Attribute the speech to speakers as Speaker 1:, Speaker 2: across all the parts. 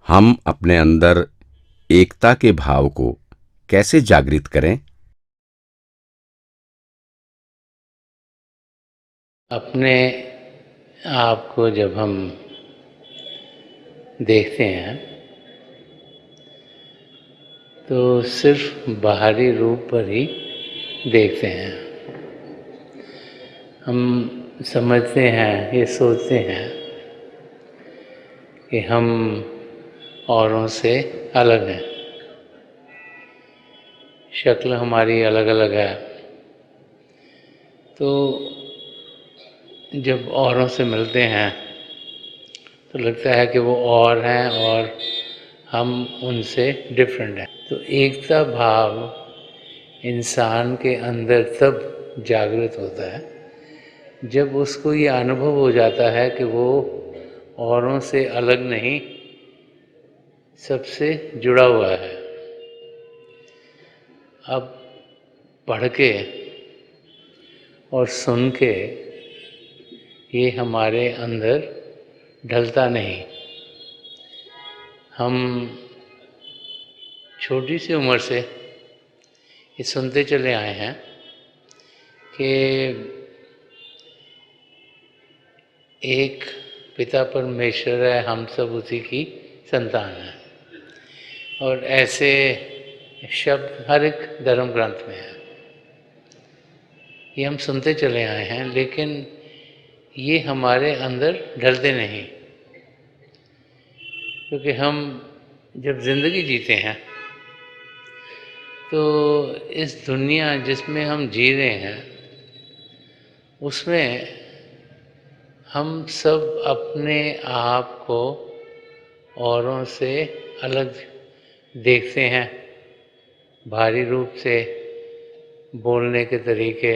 Speaker 1: हम अपने अंदर एकता के भाव को कैसे जागृत करें?
Speaker 2: अपने आप को जब हम देखते हैं तो सिर्फ बाहरी रूप पर ही देखते हैं। हम समझते हैं, ये सोचते हैं कि हम औरों से अलग हैं, शक्ल हमारी अलग अलग है। तो जब औरों से मिलते हैं तो लगता है कि वो और हैं और हम उनसे डिफरेंट हैं। तो एकता भाव इंसान के अंदर तब जागृत होता है जब उसको ये अनुभव हो जाता है कि वो औरों से अलग नहीं, सबसे जुड़ा हुआ है। अब पढ़ के और सुन के ये हमारे अंदर ढलता नहीं। हम छोटी सी उम्र से ये सुनते चले आए हैं कि एक पिता परमेश्वर है, हम सब उसी की संतान हैं। और ऐसे शब्द हर एक धर्म ग्रंथ में है। ये हम सुनते चले आए हैं, लेकिन ये हमारे अंदर ढलते नहीं। क्योंकि हम जब जिंदगी जीते हैं तो इस दुनिया जिसमें हम जी रहे हैं उसमें हम सब अपने आप को औरों से अलग देखते हैं। बाहरी रूप से बोलने के तरीके,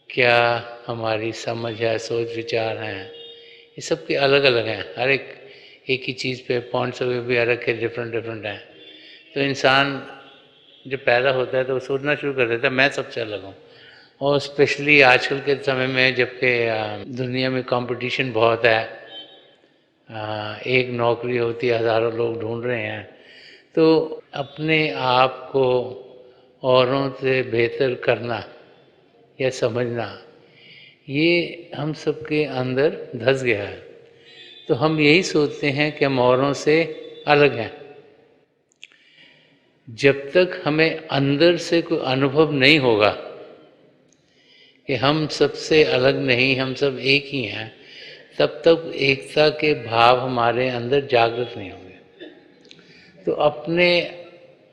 Speaker 2: क्या हमारी समझ है, सोच विचार हैं, ये सब के अलग अलग हैं। हर एक ही चीज़ पे पॉइंट्स ऑफ व्यू भी अलग के डिफरेंट हैं। तो इंसान जब पैदा होता है तो वो सोचना शुरू कर देता है मैं सबसे अलग हूँ। और स्पेशली आजकल के समय में जबकि दुनिया में कंपटीशन बहुत है, एक नौकरी होती है, हज़ारों लोग ढूंढ रहे हैं। तो अपने आप को औरों से बेहतर करना या समझना, ये हम सबके अंदर धंस गया है। तो हम यही सोचते हैं कि हम औरों से अलग हैं। जब तक हमें अंदर से कोई अनुभव नहीं होगा कि हम सबसे अलग नहीं, हम सब एक ही हैं, तब तक एकता के भाव हमारे अंदर जागृत नहीं होंगे। तो अपने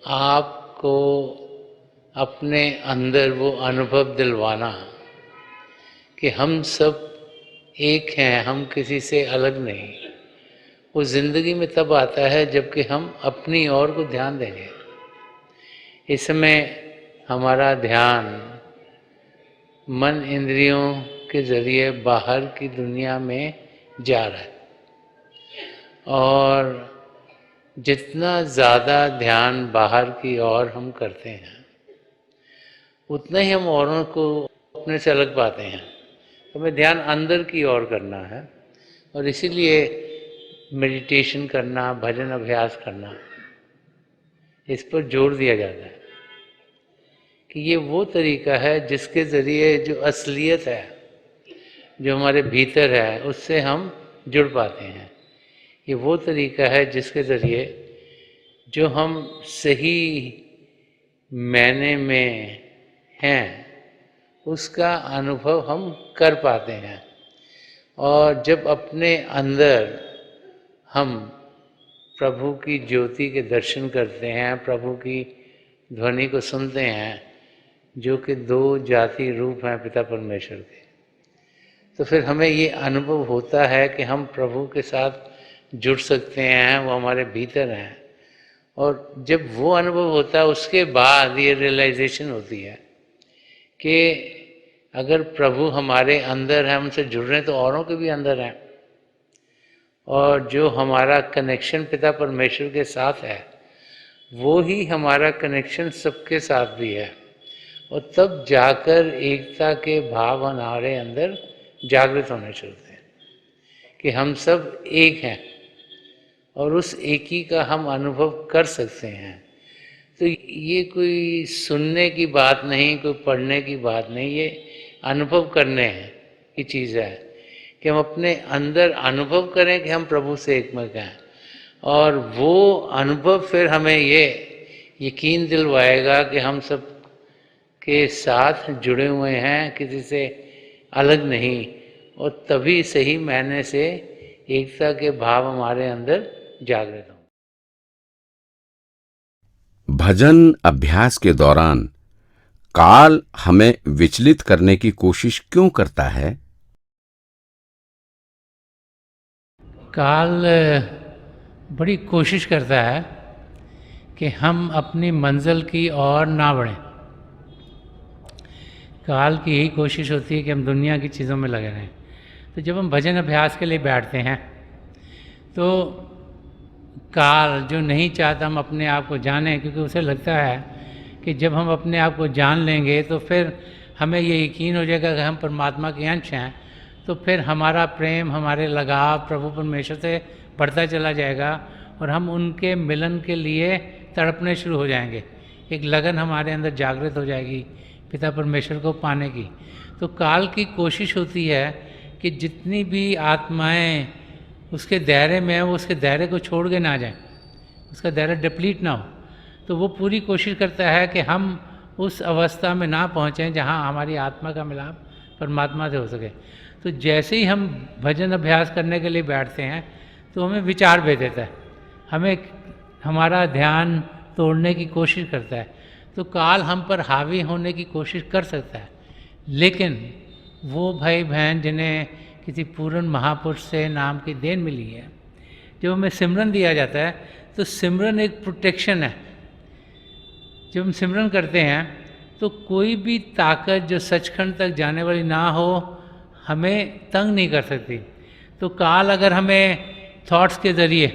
Speaker 2: आप को अपने अंदर वो अनुभव दिलवाना कि हम सब एक हैं, हम किसी से अलग नहीं, वो ज़िंदगी में तब आता है जबकि हम अपनी ओर को ध्यान देंगे। इस समय हमारा ध्यान मन इंद्रियों के ज़रिए बाहर की दुनिया में जा रहा है। और जितना ज़्यादा ध्यान बाहर की ओर हम करते हैं उतना ही हम औरों को अपने से अलग पाते हैं। तो हमें ध्यान अंदर की ओर करना है। और इसीलिए मेडिटेशन करना, भजन अभ्यास करना, इस पर जोर दिया जाता है कि ये वो तरीका है जिसके ज़रिए जो असलियत है, जो हमारे भीतर है, उससे हम जुड़ पाते हैं। ये वो तरीका है जिसके ज़रिए जो हम सही मायने में हैं उसका अनुभव हम कर पाते हैं। और जब अपने अंदर हम प्रभु की ज्योति के दर्शन करते हैं, प्रभु की ध्वनि को सुनते हैं, जो कि दो जाति रूप हैं पिता परमेश्वर के, तो फिर हमें ये अनुभव होता है कि हम प्रभु के साथ जुड़ सकते हैं, वो हमारे भीतर हैं। और जब वो अनुभव होता है उसके बाद ये रियलाइजेशन होती है कि अगर प्रभु हमारे अंदर है, हमसे जुड़ रहे हैं, तो औरों के भी अंदर हैं। और जो हमारा कनेक्शन पिता परमेश्वर के साथ है वो ही हमारा कनेक्शन सबके साथ भी है। और तब जाकर एकता के भाव हमारे अंदर जागृत होने शुरू होते हैं कि हम सब एक हैं और उस एक ही का हम अनुभव कर सकते हैं। तो ये कोई सुनने की बात नहीं, कोई पढ़ने की बात नहीं, ये अनुभव करने की चीज़ है कि हम अपने अंदर अनुभव करें कि हम प्रभु से एकमत हैं, और वो अनुभव फिर हमें ये यकीन दिलवाएगा कि हम सब के साथ जुड़े हुए हैं, किसी से अलग नहीं, और तभी सही मायने से एकता के भाव हमारे अंदर जागृत हों।
Speaker 1: भजन अभ्यास के दौरान काल हमें विचलित करने की कोशिश क्यों करता है?
Speaker 2: काल बड़ी कोशिश करता है कि हम अपनी मंजिल की ओर ना बढ़ें। काल की यही कोशिश होती है कि हम दुनिया की चीज़ों में लगे रहें। तो जब हम भजन अभ्यास के लिए बैठते हैं तो काल जो नहीं चाहता हम अपने आप को जानें, क्योंकि उसे लगता है कि जब हम अपने आप को जान लेंगे तो फिर हमें ये यकीन हो जाएगा कि हम परमात्मा के अंश हैं, तो फिर हमारा प्रेम, हमारे लगाव प्रभु परमेश्वर से बढ़ता चला जाएगा और हम उनके मिलन के लिए तड़पने शुरू हो जाएंगे। एक लगन हमारे अंदर जागृत हो जाएगी पिता परमेश्वर को पाने की। तो काल की कोशिश होती है कि जितनी भी आत्माएं उसके दायरे में है वो उसके दायरे को छोड़ के ना जाएं, उसका दायरा डिप्लीट ना हो। तो वो पूरी कोशिश करता है कि हम उस अवस्था में ना पहुँचें जहाँ हमारी आत्मा का मिलाप परमात्मा से हो सके। तो जैसे ही हम भजन अभ्यास करने के लिए बैठते हैं तो हमें विचार भेज देता है, हमें हमारा ध्यान तोड़ने की कोशिश करता है। तो काल हम पर हावी होने की कोशिश कर सकता है, लेकिन वो भाई बहन जिन्हें किसी पूर्ण महापुरुष से नाम की देन मिली है, जब हमें सिमरन दिया जाता है तो सिमरन एक प्रोटेक्शन है। जब हम सिमरन करते हैं तो कोई भी ताकत जो सचखंड तक जाने वाली ना हो हमें तंग नहीं कर सकती। तो काल अगर हमें थॉट्स के ज़रिए,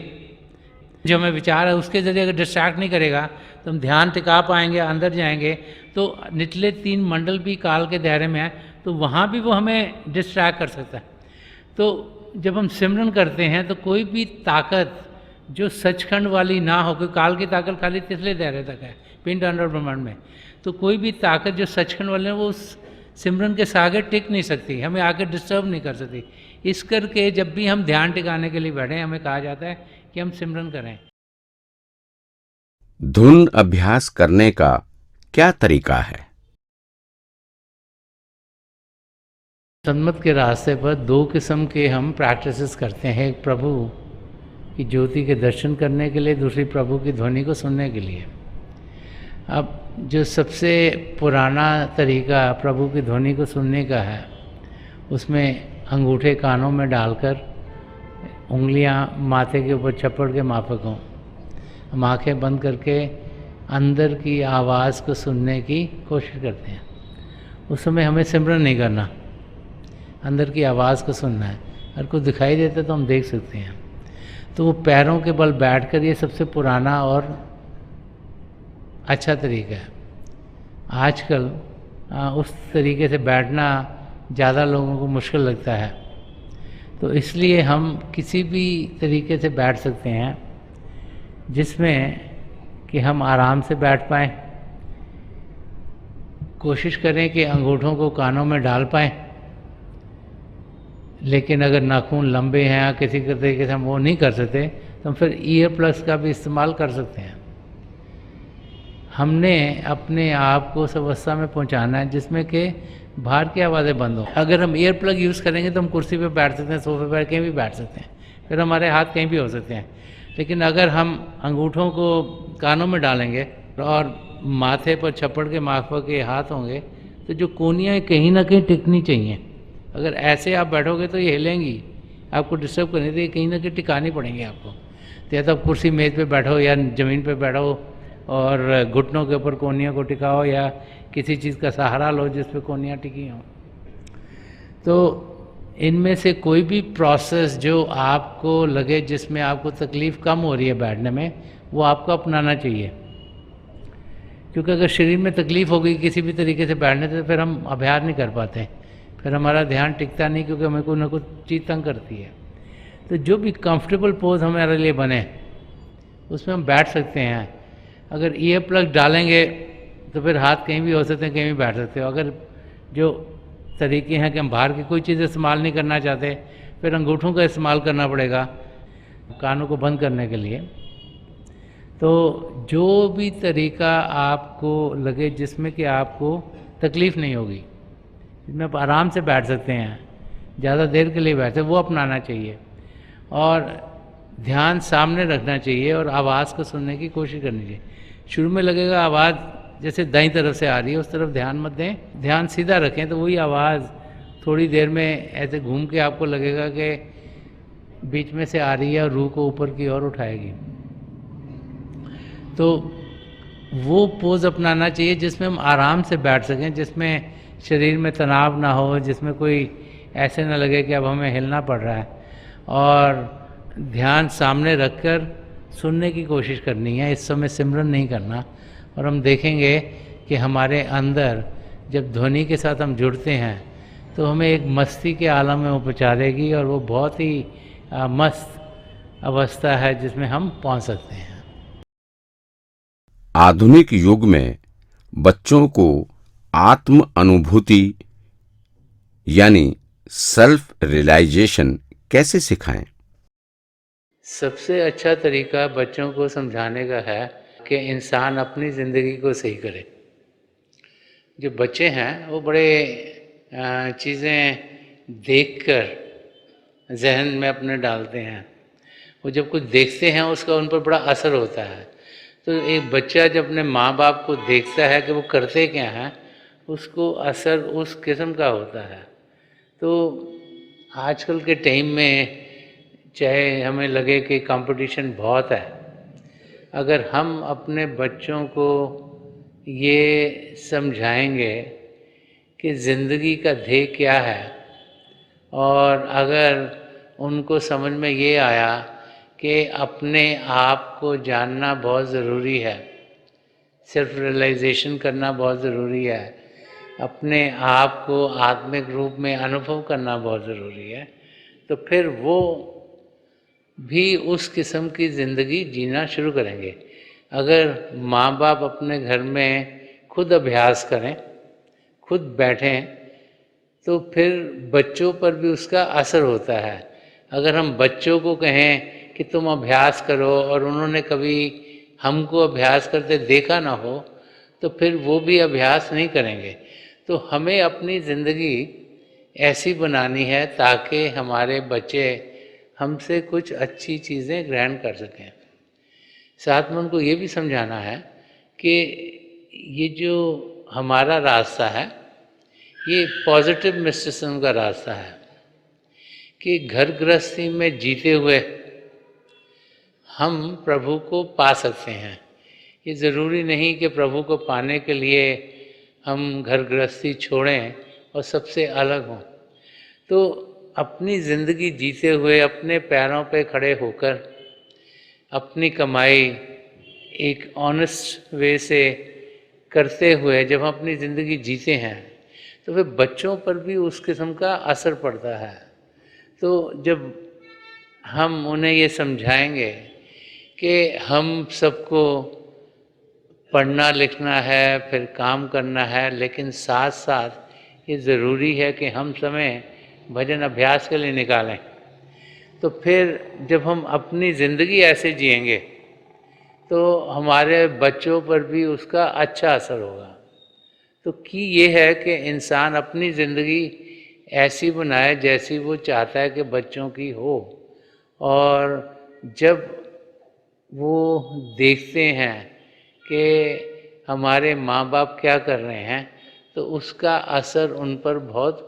Speaker 2: जो हमें विचार है उसके ज़रिए अगर डिस्ट्रैक्ट नहीं करेगा तो हम ध्यान टिका पाएंगे, अंदर जाएंगे। तो निचले 3 मंडल भी काल के दायरे में है, तो वहाँ भी वो हमें डिस्ट्रैक्ट कर सकता है। तो जब हम सिमरन करते हैं तो कोई भी ताकत जो सचखंड वाली ना हो, क्योंकि काल की ताकत खाली तिसरे दायरे तक है पिंड अंडर ब्रह्मांड में, तो कोई भी ताकत जो सचखंड वाले है वो उस सिमरन के सागे टिक नहीं सकती, हमें आके डिस्टर्ब नहीं कर सकती। इस करके जब भी हम ध्यान टिकाने के लिए बैठे हमें कहा जाता है कि हम सिमरन करें।
Speaker 1: धुन अभ्यास करने का क्या तरीका है?
Speaker 2: सन्मत के रास्ते पर 2 किस्म के हम प्रैक्टिसेस करते हैं, एक प्रभु की ज्योति के दर्शन करने के लिए, दूसरी प्रभु की ध्वनि को सुनने के लिए। अब जो सबसे पुराना तरीका प्रभु की ध्वनि को सुनने का है, उसमें अंगूठे कानों में डालकर उंगलियां माथे के ऊपर चपड़ के माफक हों, हम आँखें बंद करके अंदर की आवाज़ को सुनने की कोशिश करते हैं। उस समय हमें सिमरन नहीं करना, अंदर की आवाज़ को सुनना है। अगर कुछ दिखाई देता तो हम देख सकते हैं। तो वो पैरों के बल बैठकर, ये सबसे पुराना और अच्छा तरीका है। आजकल उस तरीके से बैठना ज़्यादा लोगों को मुश्किल लगता है, तो इसलिए हम किसी भी तरीके से बैठ सकते हैं जिसमें कि हम आराम से बैठ पाएँ। कोशिश करें कि अंगूठों को कानों में डाल पाएँ, लेकिन अगर नाखून लंबे हैं या किसी तरीके से हम वो नहीं कर सकते तो हम फिर ईयर प्लग्स का भी इस्तेमाल कर सकते हैं। हमने अपने आप को उस अवस्था में पहुंचाना है जिसमें कि बाहर की आवाज़ें बंद हो। अगर हम ईयर प्लग यूज़ करेंगे तो हम कुर्सी पे बैठ सकते हैं, सोफे पर कहीं भी बैठ सकते हैं, फिर हमारे हाथ कहीं भी हो सकते हैं। लेकिन अगर हम अंगूठों को कानों में डालेंगे और माथे पर छप्पड़ के माफा के हाथ होंगे तो जो कोनियाँ कहीं ना कहीं टिकनी चाहिए। अगर ऐसे आप बैठोगे तो ये हिलेंगी, आपको डिस्टर्ब करनी, तो ये कहीं ना कहीं टिकानी पड़ेंगी आपको। तो या तो आप कुर्सी मेज़ पे बैठो या ज़मीन पे बैठो और घुटनों के ऊपर कोनियों को टिकाओ या किसी चीज़ का सहारा लो जिस पे कोनियाँ टिकी हों। तो इनमें से कोई भी प्रोसेस जो आपको लगे जिसमें आपको तकलीफ़ कम हो रही है बैठने में, वो आपको अपनाना चाहिए। क्योंकि अगर शरीर में तकलीफ़ हो गई किसी भी तरीके से बैठने से, तो फिर हम अभ्यास नहीं कर पाते, फिर हमारा ध्यान टिकता नहीं, क्योंकि हमें कोई ना कुछ चीज़ तंग करती है। तो जो भी कंफर्टेबल पोज हमारे लिए बने उसमें हम बैठ सकते हैं। अगर ईयर प्लग डालेंगे तो फिर हाथ कहीं भी हो सकते हैं, कहीं भी बैठ सकते हो। अगर जो तरीके हैं कि हम बाहर की कोई चीज़ इस्तेमाल नहीं करना चाहते, फिर अंगूठों का इस्तेमाल करना पड़ेगा कानों को बंद करने के लिए। तो जो भी तरीका आपको लगे जिसमें कि आपको तकलीफ़ नहीं होगी, जिसमें आप आराम से बैठ सकते हैं, ज़्यादा देर के लिए बैठे, वो अपनाना चाहिए। और ध्यान सामने रखना चाहिए और आवाज़ को सुनने की कोशिश करनी चाहिए। शुरू में लगेगा आवाज़ जैसे दाईं तरफ से आ रही है, उस तरफ ध्यान मत दें, ध्यान सीधा रखें, तो वही आवाज़ थोड़ी देर में ऐसे घूम के आपको लगेगा कि बीच में से आ रही है और रूह को ऊपर की ओर उठाएगी। तो वो पोज़ अपनाना चाहिए जिसमें हम आराम से बैठ सकें, जिसमें शरीर में तनाव ना हो, जिसमें कोई ऐसे ना लगे कि अब हमें हिलना पड़ रहा है। और ध्यान सामने रखकर सुनने की कोशिश करनी है, इस समय सिमरन नहीं करना। और हम देखेंगे कि हमारे अंदर जब ध्वनि के साथ हम जुड़ते हैं तो हमें एक मस्ती के आलम में वो पहुँचा देगी, और वो बहुत ही मस्त अवस्था है जिसमें हम पहुँच सकते हैं।
Speaker 1: आधुनिक युग में बच्चों को आत्म अनुभूति यानी सेल्फ रियलाइजेशन कैसे सिखाएं?
Speaker 2: सबसे अच्छा तरीका बच्चों को समझाने का है कि इंसान अपनी ज़िंदगी को सही करे। जो बच्चे हैं वो बड़े चीज़ें देखकर जहन में अपने डालते हैं। वो जब कुछ देखते हैं उसका उन पर बड़ा असर होता है। तो एक बच्चा जब अपने माँ बाप को देखता है कि वो करते क्या हैं, उसको असर उस किस्म का होता है। तो आजकल के टाइम में चाहे हमें लगे कि कंपटीशन बहुत है, अगर हम अपने बच्चों को ये समझाएंगे कि ज़िंदगी का ध्येय क्या है, और अगर उनको समझ में ये आया कि अपने आप को जानना बहुत ज़रूरी है, सेल्फ रियलाइजेशन करना बहुत ज़रूरी है, अपने आप को आत्मिक रूप में अनुभव करना बहुत ज़रूरी है, तो फिर वो भी उस किस्म की ज़िंदगी जीना शुरू करेंगे। अगर माँ बाप अपने घर में खुद अभ्यास करें, खुद बैठें, तो फिर बच्चों पर भी उसका असर होता है। अगर हम बच्चों को कहें कि तुम अभ्यास करो और उन्होंने कभी हमको अभ्यास करते देखा ना हो, तो फिर वो भी अभ्यास नहीं करेंगे। तो हमें अपनी ज़िंदगी ऐसी बनानी है ताकि हमारे बच्चे हमसे कुछ अच्छी चीज़ें ग्रहण कर सकें। साथ में उनको ये भी समझाना है कि ये जो हमारा रास्ता है ये पॉजिटिव मिस्टिसिज्म का रास्ता है, कि घर गृहस्थी में जीते हुए हम प्रभु को पा सकते हैं। ये ज़रूरी नहीं कि प्रभु को पाने के लिए हम घर गृहस्थी छोड़ें और सबसे अलग हों। तो अपनी ज़िंदगी जीते हुए अपने पैरों पे खड़े होकर अपनी कमाई एक ऑनेस्ट वे से करते हुए जब हम अपनी ज़िंदगी जीते हैं, तो फिर बच्चों पर भी उस किस्म का असर पड़ता है। तो जब हम उन्हें ये समझाएंगे कि हम सबको पढ़ना लिखना है, फिर काम करना है, लेकिन साथ साथ ये ज़रूरी है कि हम समय भजन अभ्यास के लिए निकालें, तो फिर जब हम अपनी ज़िंदगी ऐसे जिएंगे तो हमारे बच्चों पर भी उसका अच्छा असर होगा। तो की ये है कि इंसान अपनी ज़िंदगी ऐसी बनाए जैसी वो चाहता है कि बच्चों की हो, और जब वो देखते हैं कि हमारे माँ बाप क्या कर रहे हैं तो उसका असर उन पर बहुत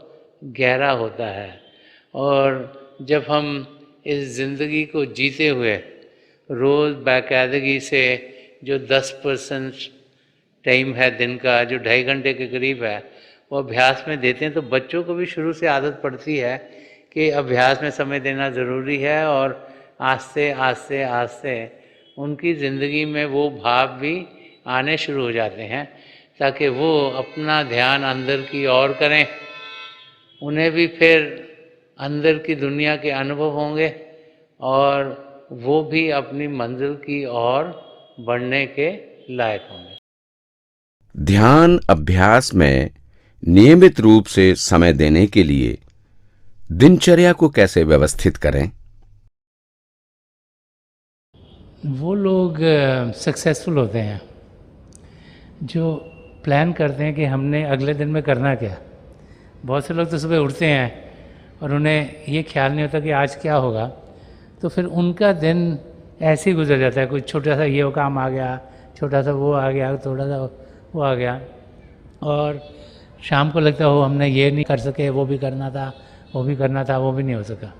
Speaker 2: गहरा होता है। और जब हम इस ज़िंदगी को जीते हुए रोज़ बाकायदगी से जो 10% टाइम है दिन का, जो 2.5 घंटे के करीब है, वो अभ्यास में देते हैं, तो बच्चों को भी शुरू से आदत पड़ती है कि अभ्यास में समय देना ज़रूरी है, और आस्ते आस्ते आस्ते उनकी ज़िंदगी में वो भाव भी आने शुरू हो जाते हैं, ताकि वो अपना ध्यान अंदर की ओर करें। उन्हें भी फिर अंदर की दुनिया के अनुभव होंगे और वो भी अपनी मंजिल की ओर बढ़ने के लायक होंगे।
Speaker 1: ध्यान अभ्यास में नियमित रूप से समय देने के लिए दिनचर्या को कैसे व्यवस्थित करें?
Speaker 3: वो लोग सक्सेसफुल होते हैं जो प्लान करते हैं कि हमने अगले दिन में करना क्या। बहुत से लोग तो सुबह उठते हैं और उन्हें ये ख्याल नहीं होता कि आज क्या होगा, तो फिर उनका दिन ऐसे ही गुजर जाता है। कुछ छोटा सा ये काम आ गया, छोटा सा वो आ गया, थोड़ा सा वो आ गया, और शाम को लगता हो हमने ये नहीं कर सके, वो भी करना था, वो भी करना था, वो भी नहीं हो सका।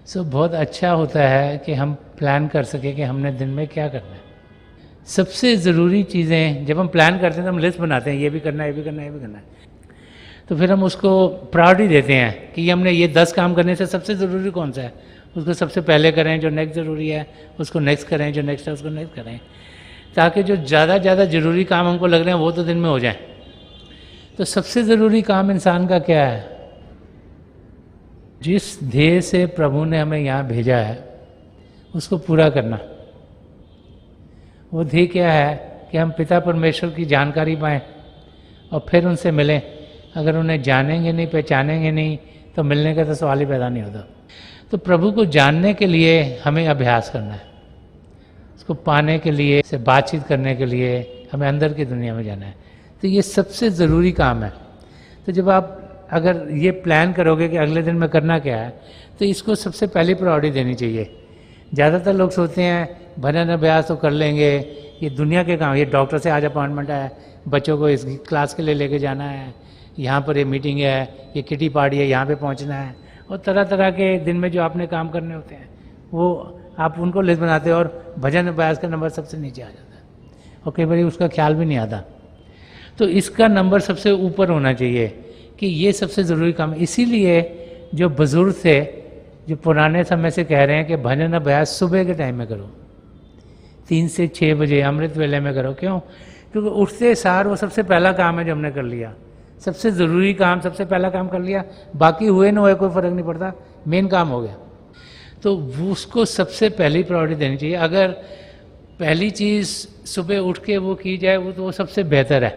Speaker 3: सो बहुत अच्छा होता है कि हम प्लान कर सकें कि हमने दिन में क्या करना है। सबसे ज़रूरी चीज़ें जब हम प्लान करते हैं तो हम लिस्ट बनाते हैं, ये भी करना है, ये भी करना है, ये भी करना है। तो फिर हम उसको प्रायोरिटी देते हैं कि हमने ये 10 काम करने से सबसे ज़रूरी कौन सा है, उसको सबसे पहले करें। जो नेक्स्ट ज़रूरी है उसको नेक्स्ट करें, जो नेक्स्ट है उसको नेक्स्ट करें, ताकि जो ज़्यादा ज़रूरी काम हमको लग रहे हैं वो तो दिन में हो जाए। तो सबसे ज़रूरी काम इंसान का क्या है? जिस ध्येय से प्रभु ने हमें यहाँ भेजा है उसको पूरा करना। वो ध्येय क्या है कि हम पिता परमेश्वर की जानकारी पाएँ और फिर उनसे मिलें। अगर उन्हें जानेंगे नहीं, पहचानेंगे नहीं, तो मिलने का तो सवाल ही पैदा नहीं होता। तो प्रभु को जानने के लिए हमें अभ्यास करना है, उसको पाने के लिए, से बातचीत करने के लिए हमें अंदर की दुनिया में जाना है। तो ये सबसे ज़रूरी काम है। तो जब आप अगर ये प्लान करोगे कि अगले दिन में करना क्या है, तो इसको सबसे पहली प्रायोरिटी देनी चाहिए। ज़्यादातर लोग सोचते हैं भजन अभ्यास तो कर लेंगे, ये दुनिया के काम, ये डॉक्टर से आज अपॉइंटमेंट है, बच्चों को इस क्लास के लिए लेके जाना है, यहाँ पर ये मीटिंग है, ये किटी पार्टी है, यहाँ पे पहुँचना है, और तरह तरह के दिन में जो आपने काम करने होते हैं वो आप उनको लिस्ट बनाते हो और भजन अभ्यास का नंबर सबसे नीचे आ जाता है और कई बार उसका ख्याल भी नहीं आता। तो इसका नंबर सबसे ऊपर होना चाहिए कि ये सबसे ज़रूरी काम है। इसीलिए जो बुज़ुर्ग थे, जो पुराने समय से कह रहे हैं कि भजन अभ्यास सुबह के टाइम में करो, 3 से 6 बजे अमृत वेले में करो। क्यों? क्योंकि उठते सार वो सबसे पहला काम है जो हमने कर लिया, सबसे ज़रूरी काम, सबसे पहला काम कर लिया। बाकी हुए ना हुए कोई फ़र्क नहीं पड़ता, मेन काम हो गया। तो उसको सबसे पहली प्रायोरिटी देनी चाहिए। अगर पहली चीज़ सुबह उठ के वो की जाए वो तो वो सबसे बेहतर है।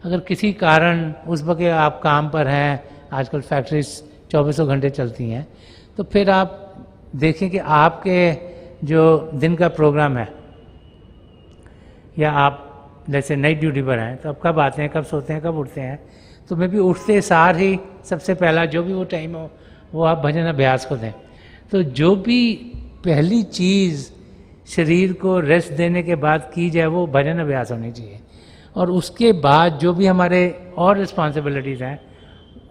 Speaker 3: अगर किसी कारण उस वक्त आप काम पर हैं, आजकल फैक्ट्रीज 24 घंटे चलती हैं, तो फिर आप देखें कि आपके जो दिन का प्रोग्राम है, या आप जैसे नई ड्यूटी पर हैं तो अब कब आते हैं, कब सोते हैं, कब उठते हैं, तो मैं भी उठते सार ही सबसे पहला जो भी वो टाइम हो वो आप भजन अभ्यास को दें। तो जो भी पहली चीज़ शरीर को रेस्ट देने के बाद की जाए वो भजन अभ्यास होनी चाहिए, और उसके बाद जो भी हमारे और रिस्पॉन्सिबिलिटीज़ हैं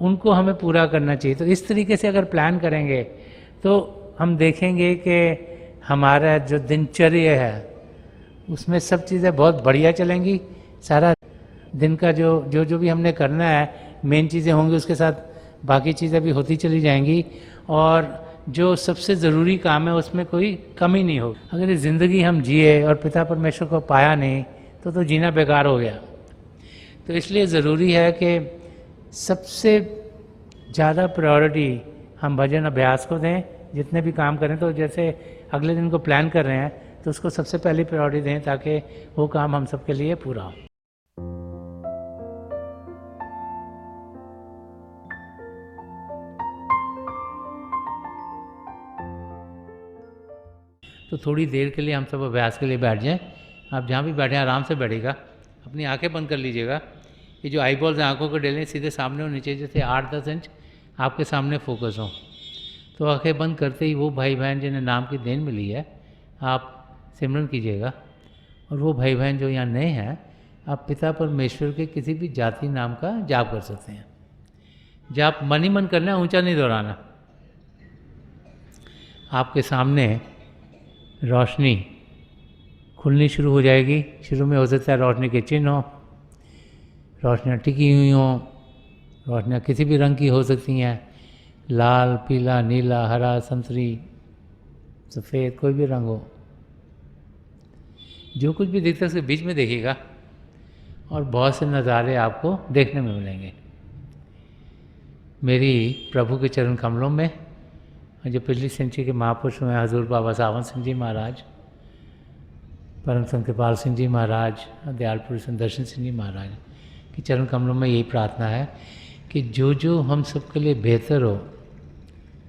Speaker 3: उनको हमें पूरा करना चाहिए। तो इस तरीके से अगर प्लान करेंगे तो हम देखेंगे कि हमारा जो दिनचर्या है उसमें सब चीज़ें बहुत बढ़िया चलेंगी। सारा दिन का जो भी हमने करना है, मेन चीज़ें होंगी, उसके साथ बाकी चीज़ें भी होती चली जाएंगी, और जो सबसे ज़रूरी काम है उसमें कोई कमी नहीं होगी। अगर ये ज़िंदगी हम जिए और पिता परमेश्वर को पाया नहीं तो जीना बेकार हो गया। तो इसलिए ज़रूरी है कि सबसे ज़्यादा प्रायोरिटी हम भजन अभ्यास को दें। जितने भी काम करें तो जैसे अगले दिन को प्लान कर रहे हैं तो उसको सबसे पहली प्रायोरिटी दें ताकि वो काम हम सबके लिए पूरा हो। तो थोड़ी देर के लिए हम सब अभ्यास के लिए बैठ जाएं। आप जहाँ भी बैठे आराम से बैठेगा, अपनी आंखें बंद कर लीजिएगा। ये जो आई बॉल्स हैं आँखों के डेले सीधे सामने और नीचे जैसे 8-10 इंच आपके सामने फोकस हो। तो आंखें बंद करते ही वो भाई बहन जिन्हें नाम की देन मिली है आप सिमरन कीजिएगा, और वो भाई बहन जो यहाँ नए हैं आप पिता परमेश्वर के किसी भी जाति नाम का जाप कर सकते हैं। जाप मन ही मन करना, ऊंचा नहीं दोहराना। आपके सामने रोशनी खुलनी शुरू हो जाएगी। शुरू में हो सकता है रोशनी के चिन्ह हो, रोशनियाँ टिकी हुई हों, रोशनियाँ किसी भी रंग की हो सकती हैं, लाल, पीला, नीला, हरा, संतरी, सफ़ेद, कोई भी रंग हो। जो कुछ भी दिखता है उसके बीच में देखिएगा और बहुत से नज़ारे आपको देखने में मिलेंगे। मेरी प्रभु के चरण कमलों में जो पिछली सेंचुरी के महापुरुष हुए हजूर बाबा सावन सिंह जी महाराज, परम संत कृपाल सिंह जी महाराज, दयाल पुरुष दर्शन सिंह जी महाराज के चरण कमलों में यही प्रार्थना है कि जो जो हम सबके लिए बेहतर हो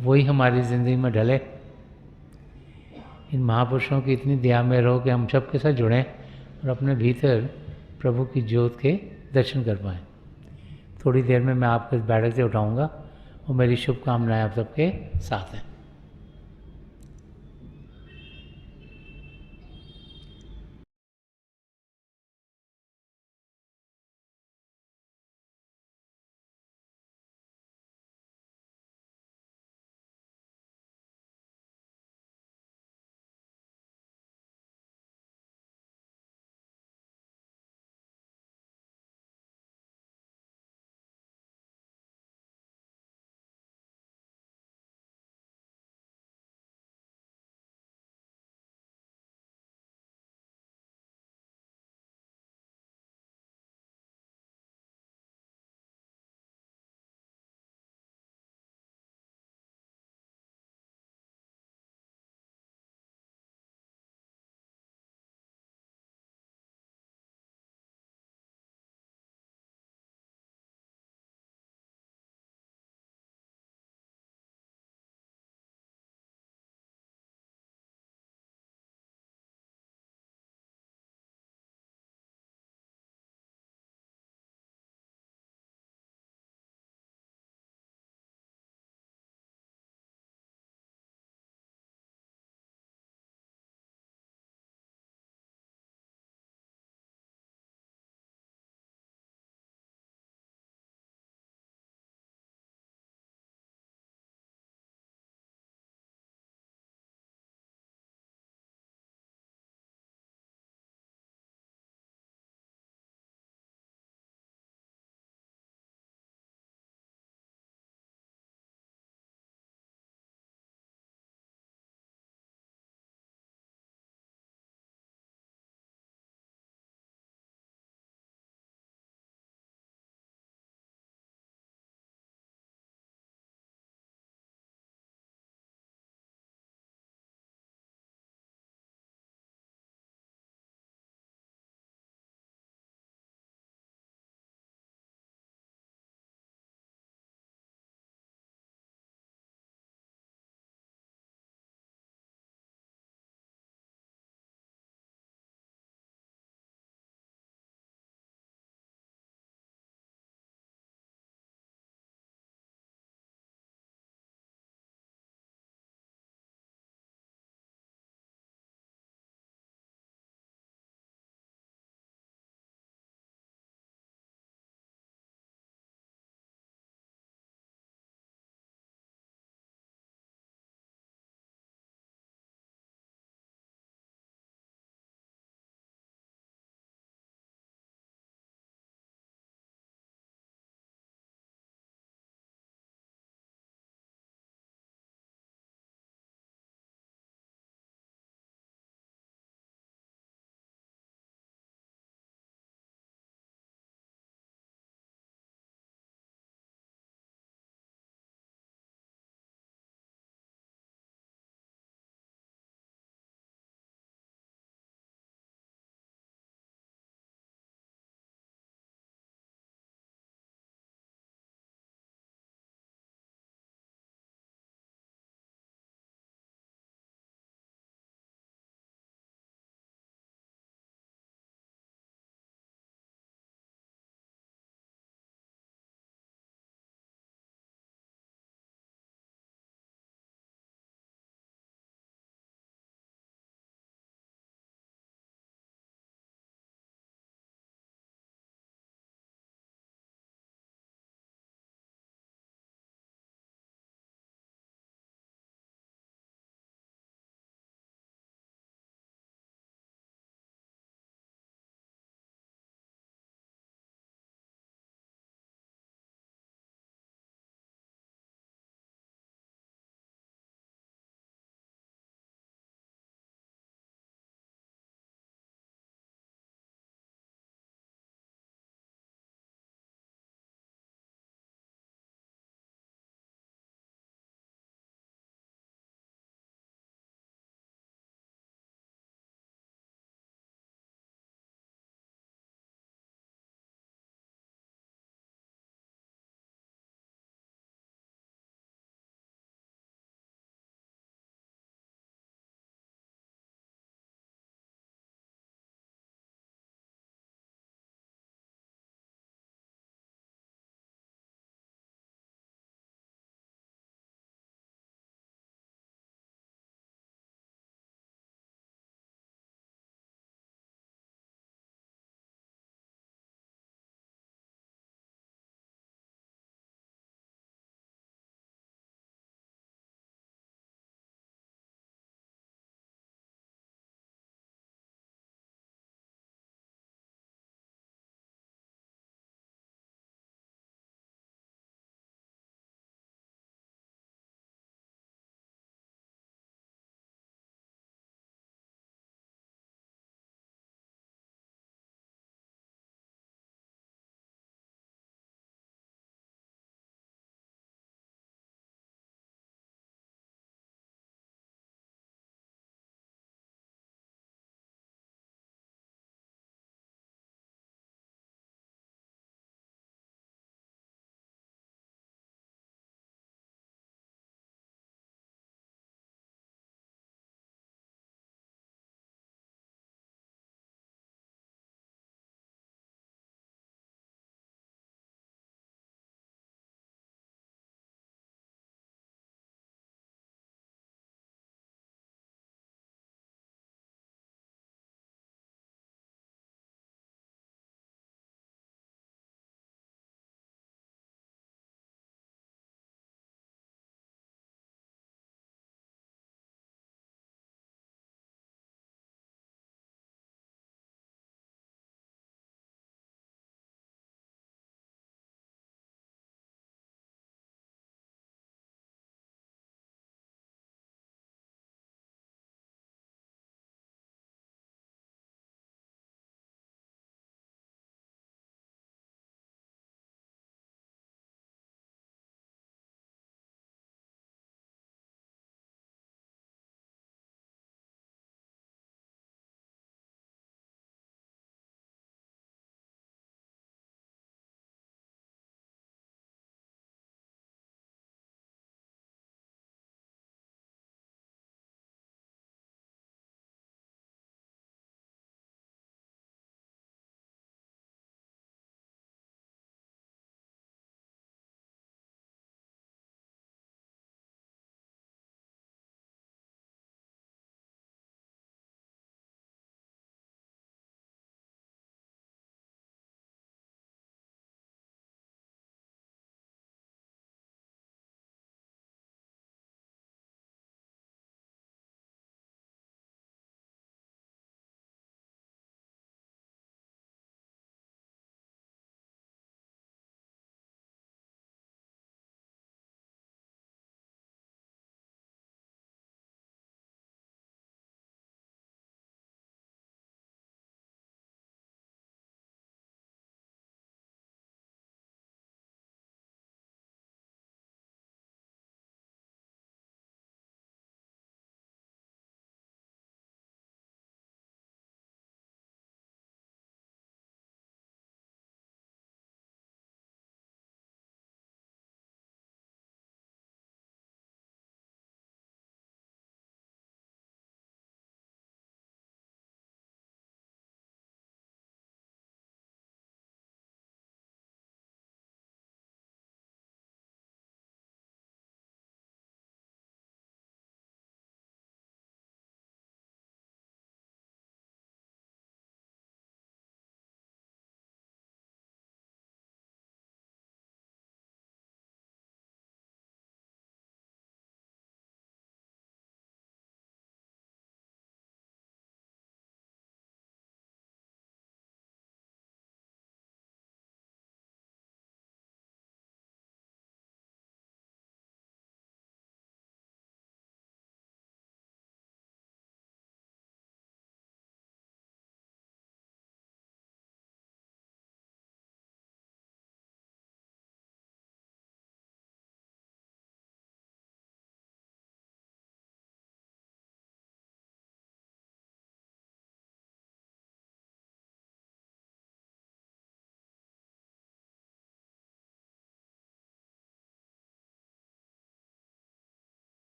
Speaker 3: वही हमारी ज़िंदगी में ढले। इन महापुरुषों की इतनी दया में रहो कि हम सब के साथ जुड़ें और अपने भीतर प्रभु की ज्योत के दर्शन कर पाएँ। थोड़ी देर में मैं आपको इस बैठक से उठाऊँगा और मेरी शुभकामनाएं आप सबके साथ हैं।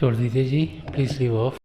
Speaker 3: छोड़ दीजिए जी, प्लीज़ लीव ऑफ।